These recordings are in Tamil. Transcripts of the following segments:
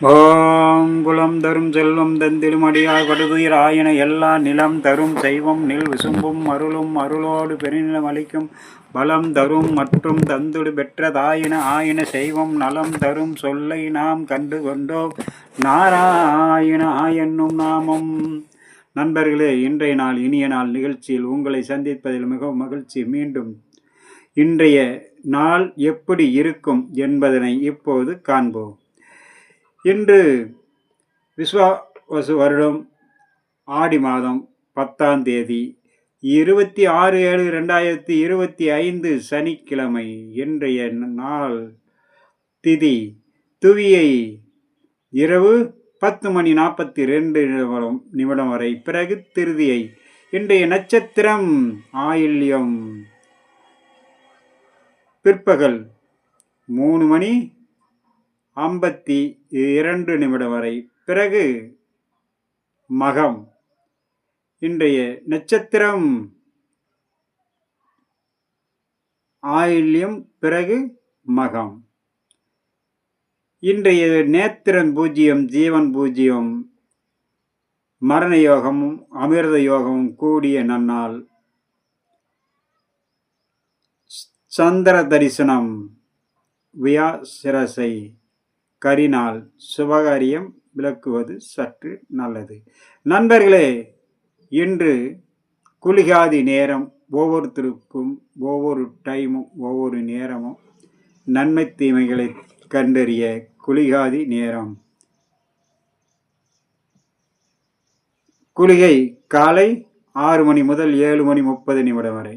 ஓம் குலம் தரும் செல்வம் தந்திடுமடியார் படுதுயிர் ஆயின எல்லா நிலம் தரும் செய்வம் நில் விசும்பும் அருளும் அருளோடு பெருநிலம் அளிக்கும் பலம் தரும் மற்றும் தந்துடு பெற்றதாயின ஆயின செய்வம் நலம் தரும் சொல்லை நாம் கண்டு கொண்டோம் நாராயண என்னும் நாமம். நண்பர்களே, இன்றைய நாள் இனிய நாள் நிகழ்ச்சியில் உங்களை சந்திப்பதில் மிகவும் மகிழ்ச்சி. மீண்டும் இன்றைய நாள் எப்படி இருக்கும் என்பதனை இப்போது காண்போம். இன்று விஸ்வாவசு வருடம் ஆடி மாதம் 10ஆம் தேதி 26/7/2025 சனிக்கிழமை. இன்றைய நாள் திதி துவியை இரவு 10:42 வரை, பிறகு திருதியை. இன்றைய நட்சத்திரம் ஆயில்யம், பிற்பகல் 3:52 வரை, பிறகு மகம். இன்றைய நட்சத்திரம் ஆயில்யம், பிறகு மகம். இன்றைய நேத்திரன் பூஜ்ஜியம், ஜீவன் பூஜ்ஜியம், மரண யோகமும் அமிர்த யோகமும் கூடிய நன்னாள். சந்திர தரிசனம், வியாசிரசை கரிநாள். சுபகாரியம் விளக்குவது சற்று நல்லது. நண்பர்களே, இன்று குளிகாதி நேரம். ஒவ்வொருத்தருக்கும் ஒவ்வொரு டைமும் ஒவ்வொரு நேரமும் நன்மை தீமைகளை கண்டறிய குளிகாதி நேரம். குளிகை காலை 6 மணி முதல் 7:30 வரை.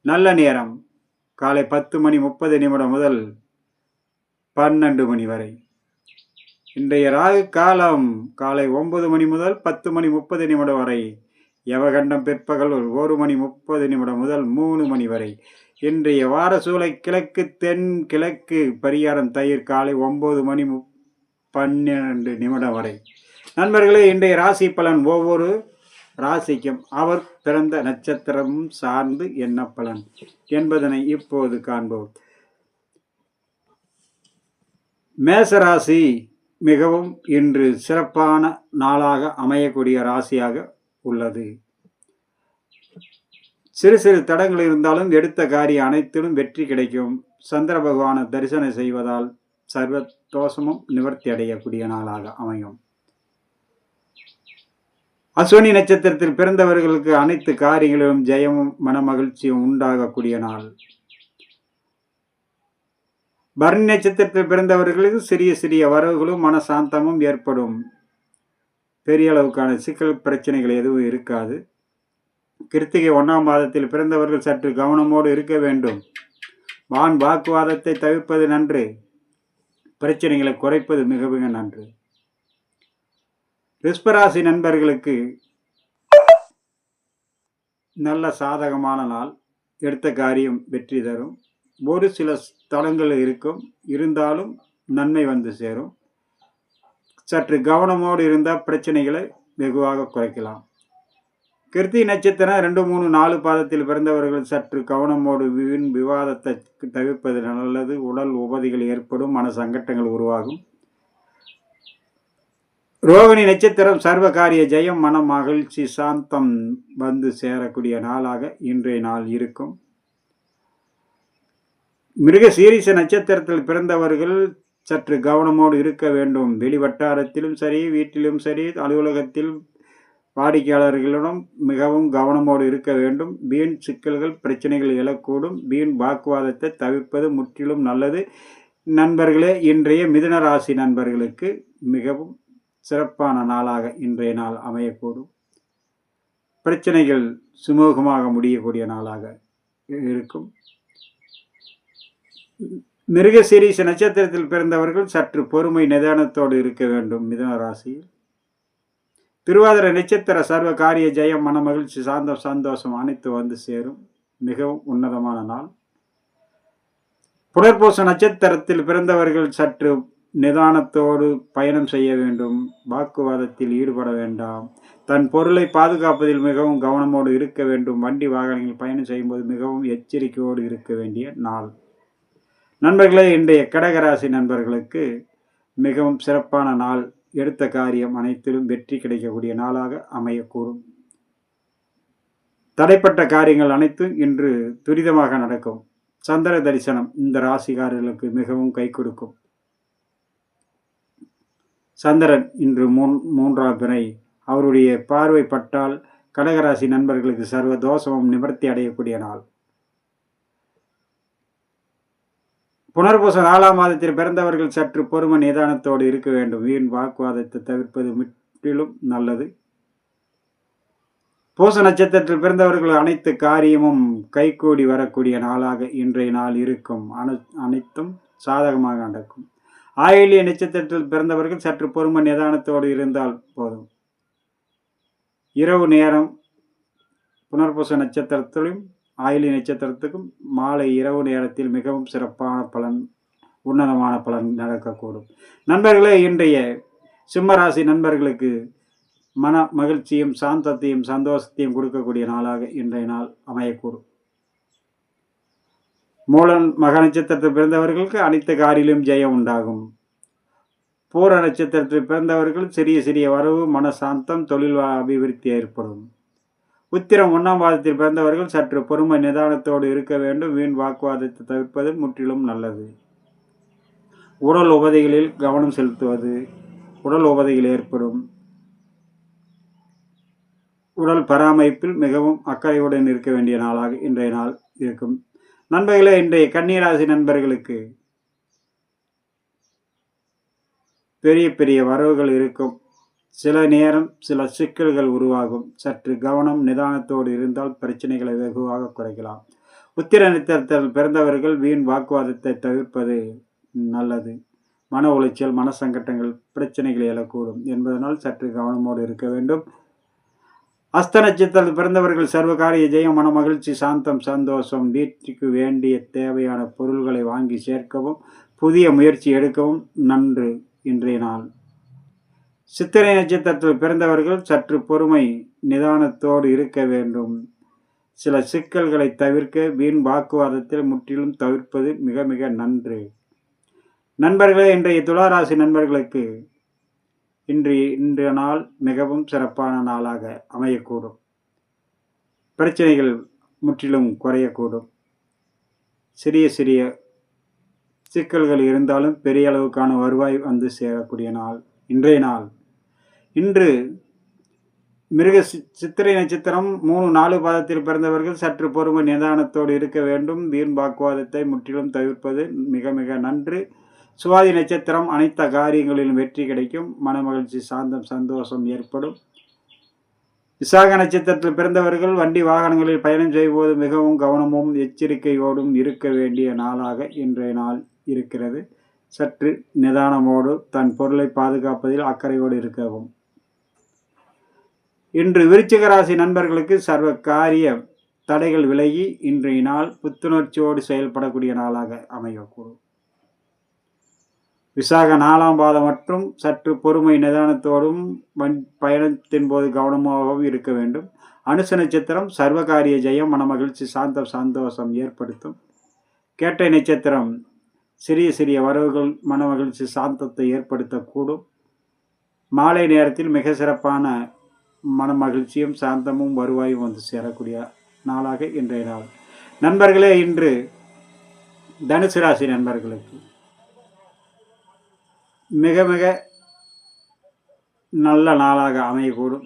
நல்ல நேரம் காலை 10:30 முதல் 12 மணி வரை. இன்றைய ராகு காலம் காலை 9 மணி முதல் 10:30 வரை. யவகண்டம் பிற்பகல் 1:30 முதல் 3 மணி வரை. இன்றைய வார சூளை கிழக்கு தென்கிழக்கு. பரிகாரம் தயிர் காலை 9:12 வரை. நண்பர்களே, இன்றைய ராசி பலன். ஒவ்வொரு ராசிக்கும் அவர் பிறந்த நட்சத்திரமும் சார்ந்து என்ன பலன் என்பதனை இப்போது காண்போம். மேசராசி மிகவும் இன்று சிறப்பான நாளாக அமையக்கூடிய ராசியாக உள்ளது. சிறு சிறு தடங்கள் இருந்தாலும் எடுத்த காரியம் அனைத்திலும் வெற்றி கிடைக்கும். சந்திர பகவானை தரிசனம் செய்வதால் சர்வ தோஷமும் நிவர்த்தி அடையக்கூடிய நாளாக அமையும். அஸ்வினி நட்சத்திரத்தில் பிறந்தவர்களுக்கு அனைத்து காரியங்களிலும் ஜெயமும் மனமகிழ்ச்சியும் உண்டாகக்கூடிய நாள். பரணி நட்சத்திரத்தில் பிறந்தவர்களுக்கு சிறிய சிறிய வரவுகளும் மனசாந்தமும் ஏற்படும். பெரிய அளவுக்கான சிக்கல் பிரச்சனைகள் எதுவும் இருக்காது. கிருத்திகை 1ஆம் மாதத்தில் பிறந்தவர்கள் சற்று கவனமோடு இருக்க வேண்டும். வாக்குவாதத்தை தவிர்ப்பது நன்று. பிரச்சனைகளை குறைப்பது மிக மிக நன்று. ரிஷபராசி நண்பர்களுக்கு நல்ல சாதகமான நாள். எடுத்த காரியம் வெற்றி தரும். ஒரு சில தடங்கள் இருக்கும், இருந்தாலும் நன்மை வந்து சேரும். சற்று கவனமோடு இருந்தால் பிரச்சனைகளை வெகுவாக குறைக்கலாம். கிருத்திகை நட்சத்திரம் 2, 3, 4 பாதத்தில் பிறந்தவர்கள் சற்று கவனமோடு வீண் விவாதத்தை தவிர்ப்பது நல்லது. உடல் உபாதைகள் ஏற்படும், மன சங்கட்டங்கள் உருவாகும். ரோகிணி நட்சத்திரம் சர்வ காரிய ஜெயம், மன மகிழ்ச்சி, சாந்தம் வந்து சேரக்கூடிய நாளாக இன்றைய நாள் இருக்கும். மிருக சீரிச நட்சத்திரத்தில் பிறந்தவர்கள் சற்று கவனமோடு இருக்க வேண்டும். வெளிவட்டாரத்திலும் சரி, வீட்டிலும் சரி, அலுவலகத்தில் வாடிக்கையாளர்களிடம் மிகவும் கவனமோடு இருக்க வேண்டும். வீண் சிக்கல்கள் பிரச்சனைகள் எழக்கூடும். வீண் வாக்குவாதத்தை தவிர்ப்பது முற்றிலும் நல்லது. நண்பர்களே, இன்றைய மிதுன ராசி நண்பர்களுக்கு மிகவும் சிறப்பான நாளாக இன்றைய நாள் அமையக்கூடும். பிரச்சனைகள் சுமூகமாக முடியக்கூடிய நாளாக இருக்கும். மிருக சீரிச நட்சத்திரத்தில் பிறந்தவர்கள் சற்று பொறுமை நிதானத்தோடு இருக்க வேண்டும். மிதுன ராசியில் திருவாதிரை நட்சத்திர சர்வ காரிய ஜெயம், மன மகிழ்ச்சி, சாந்தம், சந்தோஷம் அனைத்து வந்து சேரும். மிகவும் உன்னதமான நாள். புனர்பூச நட்சத்திரத்தில் பிறந்தவர்கள் சற்று நிதானத்தோடு பயணம் செய்ய வேண்டும். வாக்குவாதத்தில் ஈடுபட வேண்டாம். தன் பொருளை பாதுகாப்பதில் மிகவும் கவனமோடு இருக்க வேண்டும். வண்டி வாகனங்கள் பயணம் செய்யும்போது மிகவும் எச்சரிக்கையோடு இருக்க வேண்டிய நாள். நண்பர்களே, இன்றைய கடகராசி நண்பர்களுக்கு மிகவும் சிறப்பான நாள். எடுத்த காரியம் அனைத்திலும் வெற்றி கிடைக்கக்கூடிய நாளாக அமையக்கூடும். தடைப்பட்ட காரியங்கள் அனைத்தும் இன்று துரிதமாக நடக்கும். சந்திர தரிசனம் இந்த ராசிக்காரர்களுக்கு மிகவும் கை கொடுக்கும். சந்திரன் இன்று மூன்றாம் பிறை அவருடைய பார்வை பட்டால் கடகராசி நண்பர்களுக்கு சர்வ தோஷமும் நிவர்த்தி அடையக்கூடிய நாள். புனர்பூச 4ஆம் மாதத்தில் பிறந்தவர்கள் சற்று பொறுமை நிதானத்தோடு இருக்க வேண்டும். வீண் வாக்குவாதத்தை தவிர்ப்பது முற்றிலும் நல்லது. பூச நட்சத்திரத்தில் பிறந்தவர்கள் அனைத்து காரியமும் கைகூடி வரக்கூடிய நாளாக இன்றைய நாள் இருக்கும். அனைத்தும் சாதகமாக நடக்கும். ஆயில்ய நட்சத்திரத்தில் பிறந்தவர்கள் சற்று பொறுமை நிதானத்தோடு இருந்தால் போதும். இரவு நேரம் புனர்பூச நட்சத்திரத்திலும் ஆயில்ய நட்சத்திரத்துக்கும் மாலை இரவு நேரத்தில் மிகவும் சிறப்பான பலன், உன்னதமான பலன் நடக்கக்கூடும். நண்பர்களே, இன்றைய சிம்மராசி நண்பர்களுக்கு மன மகிழ்ச்சியும் சாந்தத்தையும் சந்தோஷத்தையும் கொடுக்கக்கூடிய நாளாக இன்றைய நாள் அமையக்கூடும். மூலம் மக நட்சத்திரத்தில் பிறந்தவர்களுக்கு அனைத்து காரிலும் ஜெயம் உண்டாகும். பூர நட்சத்திரத்தில் பிறந்தவர்கள் சிறிய சிறிய வரவு, மனசாந்தம், தொழில் அபிவிருத்தி ஏற்படும். உத்திரம் 1ஆம் பாதத்தில் பிறந்தவர்கள் சற்று பொறுமை நிதானத்தோடு இருக்க வேண்டும். வீண் வாக்குவாதத்தை தவிர்ப்பது முற்றிலும் நல்லது. உடல் உபாதைகளில் கவனம் செலுத்துவது. உடல் உபாதைகள் ஏற்படும். உடல் பராமரிப்பில் மிகவும் அக்கறையுடன் இருக்க வேண்டிய நாளாக இன்றைய நாள் இருக்கும். நண்பர்களே, இன்றைய கன்னிராசி நண்பர்களுக்கு பெரிய பெரிய வரவுகள் இருக்கும். சில நேரம் சில சிக்கல்கள் உருவாகும். சற்று கவனம் நிதானத்தோடு இருந்தால் பிரச்சனைகளை வெகுவாக குறைக்கலாம். உத்திர நட்சத்திரத்தில் பிறந்தவர்கள் வீண் வாக்குவாதத்தை தவிர்ப்பது நல்லது. மன உளைச்சல், மன சங்கடங்கள், பிரச்சனைகள் எழக்கூடும் என்பதனால் சற்று கவனமோடு இருக்க வேண்டும். அஸ்த நட்சத்திரத்தில் பிறந்தவர்கள் சர்வகாரிய ஜெயம், மன மகிழ்ச்சி, சாந்தம், சந்தோஷம். வீட்டுக்கு வேண்டிய தேவையான பொருள்களை வாங்கி சேர்க்கவும் புதிய முயற்சி எடுக்கவும் நன்று இன்றைய நாள். சித்திரை நட்சத்திரத்தில் பிறந்தவர்கள் சற்று பொறுமை நிதானத்தோடு இருக்க வேண்டும். சில சிக்கல்களை தவிர்க்க வீண் வாக்குவாதத்தில் முற்றிலும் தவிர்ப்பது மிக மிக நன்று. நண்பர்களே, இன்றைய துளாராசி நண்பர்களுக்கு இன்றைய நாள் மிகவும் சிறப்பான நாளாக அமையக்கூடும். பிரச்சனைகள் முற்றிலும் குறையக்கூடும். சிறிய சிறிய சிக்கல்கள் இருந்தாலும் பெரிய அளவுக்கான வருவாய் வந்து சேரக்கூடிய நாள் இன்றைய நாள். இன்று மிருக சித்திரை நட்சத்திரம் 3-4 பாதத்தில் பிறந்தவர்கள் சற்று பொறுமை நிதானத்தோடு இருக்க வேண்டும். வீண் வாக்குவாதத்தை முற்றிலும் தவிர்ப்பது மிக மிக நன்று. சுவாதி நட்சத்திரம் அனைத்து காரியங்களிலும் வெற்றி கிடைக்கும். மனமகிழ்ச்சி, சாந்தம், சந்தோஷம் ஏற்படும். விசாக நட்சத்திரத்தில் பிறந்தவர்கள் வண்டி வாகனங்களில் பயணம் செய்வது மிகவும் கவனமும் எச்சரிக்கையோடும் இருக்க வேண்டிய நாளாக இன்றைய நாள் இருக்கிறது. சற்று நிதானமோடு தன் பொருளை பாதுகாப்பதில் அக்கறையோடு இருக்கவும். இன்று விருச்சிக ராசி நண்பர்களுக்கு சர்வ காரிய தடைகள் விலகி இன்றைய நாள் புத்துணர்ச்சியோடு செயல்படக்கூடிய நாளாக அமையக்கூடும். விசாக 4ஆம் பாதம் மற்றும் சற்று பொறுமை நிதானத்தோடும் பயணத்தின் போது கவனமாகவும் இருக்க வேண்டும். அனுச நட்சத்திரம் சர்வகாரிய ஜெயம், மனமகிழ்ச்சி, சாந்தம், சந்தோஷம் ஏற்படுத்தும். கேட்டை நட்சத்திரம் சிறிய சிறிய வரவுகள், மனமகிழ்ச்சி, சாந்தத்தை ஏற்படுத்தக்கூடும். மாலை நேரத்தில் மிக சிறப்பான மனமகிழ்ச்சியும் சாந்தமும் வருவாயும் வந்து சேரக்கூடிய நாளாக இன்றைய நாள். நண்பர்களே, இன்று தனுசு ராசி நண்பர்களுக்கு மிக மிக நல்ல நாளாக அமையக்கூடும்.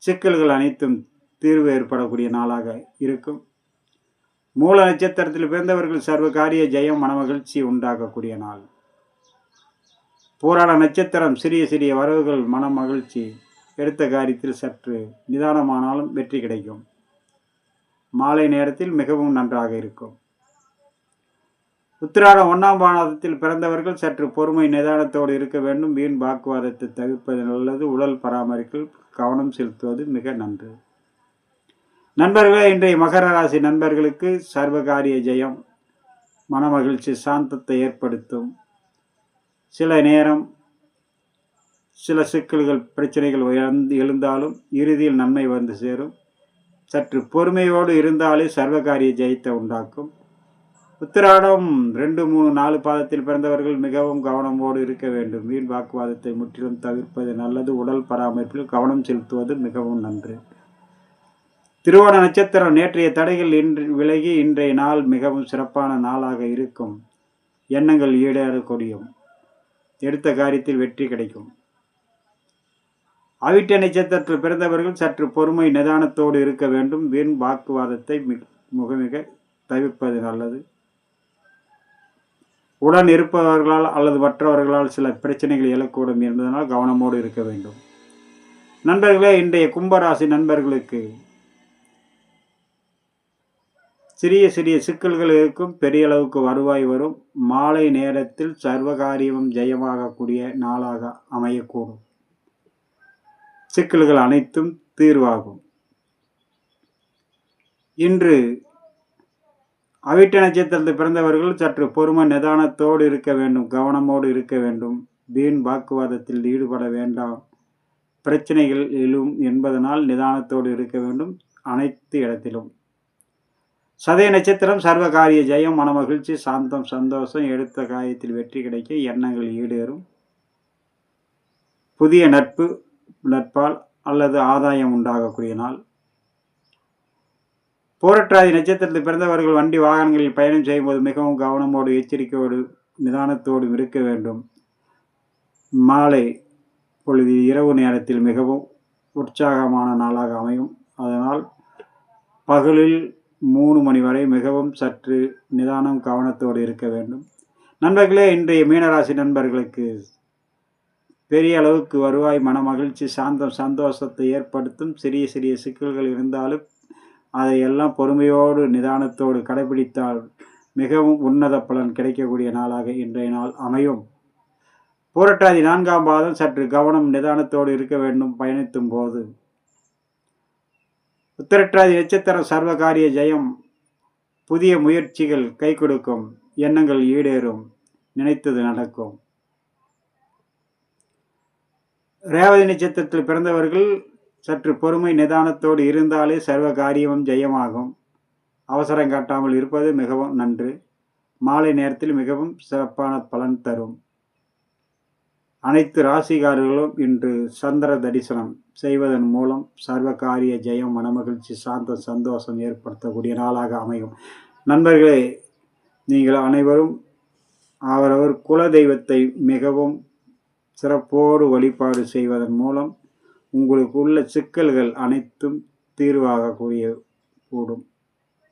சிக்கல்கள் அனைத்தும் தீர்வு ஏற்படக்கூடிய நாளாக இருக்கும். மூல நட்சத்திரத்தில் பிறந்தவர்கள் சர்வ காரிய ஜெயம், மனமகிழ்ச்சி உண்டாக்கக்கூடிய நாள். பூராட நட்சத்திரம் சிறிய சிறிய வரவுகள், மன மகிழ்ச்சி, எடுத்த காரியத்தில் சற்று நிதானமானாலும் வெற்றி கிடைக்கும். மாலை நேரத்தில் மிகவும் நன்றாக இருக்கும். உத்திராடம் 1ஆம் பாதத்தில் பிறந்தவர்கள் சற்று பொறுமை நிதானத்தோடு இருக்க வேண்டும். வீண் வாக்குவாதத்தை தவிர்ப்பது நல்லது. உடல் பராமரிப்பில் கவனம் செலுத்துவது மிக நன்று. நண்பர்களே, இன்றைய மகர ராசி நண்பர்களுக்கு சர்வகாரிய ஜெயம், மனமகிழ்ச்சி, சாந்தத்தை ஏற்படுத்தும். சில நேரம் சில சிக்கல்கள், பிரச்சனைகள் எழுந்தாலும் இறுதியில் நன்மை வந்து சேரும். சற்று பொறுமையோடு இருந்தாலே சர்வகாரிய ஜெயத்தை உண்டாக்கும். உத்திராடம் 2, 3, 4 பாதத்தில் பிறந்தவர்கள் மிகவும் கவனமோடு இருக்க வேண்டும். வீண் வாக்குவாதத்தை முற்றிலும் தவிர்ப்பது நல்லது. உடல் பராமரிப்பில் கவனம் செலுத்துவது மிகவும் நன்று. திருவோண நட்சத்திரம் நேற்றைய தடைகள் இன்று விலகி இன்றைய நாள் மிகவும் சிறப்பான நாளாக இருக்கும். எண்ணங்கள் ஈடேறக்கூடியும். எடுத்த காரியத்தில் வெற்றி கிடைக்கும். அவிட்ட நட்சத்திரத்தில் பிறந்தவர்கள் சற்று பொறுமை நிதானத்தோடு இருக்க வேண்டும். வீண் வாக்குவாதத்தை மிக தவிர்ப்பது நல்லது. உடன் இருப்பவர்களால் அல்லது மற்றவர்களால் சில பிரச்சனைகள் எழக்கூடும் என்பதனால் கவனமோடு இருக்க வேண்டும். நண்பர்களே, இன்றைய கும்பராசி நண்பர்களுக்கு சிறிய சிறிய சிக்கல்கள் இருக்கும். பெரிய அளவுக்கு வருவாய் வரும். மாலை நேரத்தில் சர்வகாரியமும் ஜெயமாகக்கூடிய நாளாக அமையக்கூடும். சிக்கல்கள் அனைத்தும் தீர்வாகும். இன்று அவிட்ட நட்சத்திரத்தில் பிறந்தவர்கள் சற்று பொறுமை நிதானத்தோடு இருக்க வேண்டும். கவனமோடு இருக்க வேண்டும். வீண் வாக்குவாதத்தில் ஈடுபட வேண்டாம். பிரச்சனைகள் எழும் என்பதனால் நிதானத்தோடு இருக்க வேண்டும் அனைத்து இடத்திலும். சதய நட்சத்திரம் சர்வகாரிய ஜெயம், மனமகிழ்ச்சி, சாந்தம், சந்தோஷம். எடுத்த காரியத்தில் வெற்றி கிடைக்க எண்ணங்கள் ஈடேறும். புதிய நட்பால் அல்லது ஆதாயம் உண்டாகக்கூடிய நாள். பூரட்டாதி நட்சத்திரத்தில் பிறந்தவர்கள் வண்டி வாகனங்களில் பயணம் செய்யும்போது மிகவும் கவனமோடு எச்சரிக்கையோடு நிதானத்தோடு இருக்க வேண்டும். மாலை பொழுது இரவு நேரத்தில் மிகவும் உற்சாகமான நாளாக அமையும். அதனால் பகலில் 3 மணி வரை மிகவும் சற்று நிதானம் கவனத்தோடு இருக்க வேண்டும். நண்பர்களே, இன்றைய மீனராசி நண்பர்களுக்கு பெரிய அளவுக்கு வருவாய், மன மகிழ்ச்சி, சாந்தம், சந்தோஷத்தை ஏற்படுத்தும். சிறிய சிறிய சிக்கல்கள் இருந்தாலும் அதையெல்லாம் பொறுமையோடு நிதானத்தோடு கடைபிடித்தால் மிகவும் உன்னத பலன் கிடைக்கக்கூடிய நாளாக இன்றைய நாள் அமையும். பூரட்டாதி 4ஆம் பாதம் சற்று கவனம் நிதானத்தோடு இருக்க வேண்டும் பயணித்தும் போது. உத்திரட்டாதி நட்சத்திரம் சர்வகாரிய ஜெயம், புதிய முயற்சிகள் கை கொடுக்கும், எண்ணங்கள் ஈடேறும், நினைத்தது நடக்கும். ரேவதி நட்சத்திரத்தில் பிறந்தவர்கள் சற்று பொறுமை நிதானத்தோடு இருந்தாலே சர்வ காரியமும் ஜெயமாகும். அவசரம் காட்டாமல் இருப்பது மிகவும் நன்று. மாலை நேரத்தில் மிகவும் சிறப்பான பலன் தரும். அனைத்து ராசிகாரர்களும் இன்று சந்திர தரிசனம் செய்வதன் மூலம் சர்வ காரிய ஜெயம், மனமகிழ்ச்சி, சாந்த சந்தோஷம் ஏற்படுத்தக்கூடிய நாளாக அமையும். நண்பர்களே, நீங்கள் அனைவரும் அவரவர் குல தெய்வத்தை மிகவும் சிறப்போடு வழிபாடு செய்வதன் மூலம் உங்களுக்கு உள்ள சிக்கல்கள் அனைத்தும் தீர்வாகக்கூடிய கூடும்.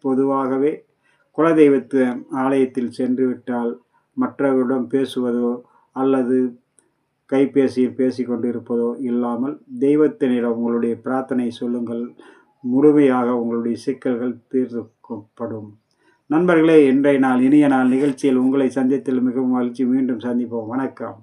பொதுவாகவே குலதெய்வத்து ஆலயத்தில் சென்று விட்டால் மற்றவர்களிடம் பேசுவதோ அல்லது கைபேசியில் பேசிக்கொண்டிருப்பதோ இல்லாமல் தெய்வத்தினிடம் உங்களுடைய பிரார்த்தனை சொல்லுங்கள். முழுமையாக உங்களுடைய சிக்கல்கள் தீர்க்கப்படும். நண்பர்களே, இன்றைய நாள் இனிய நாள் நிகழ்ச்சியில் உங்களை சந்தித்ததில் மிகவும் மகிழ்ச்சி. மீண்டும் சந்திப்போம். வணக்கம்.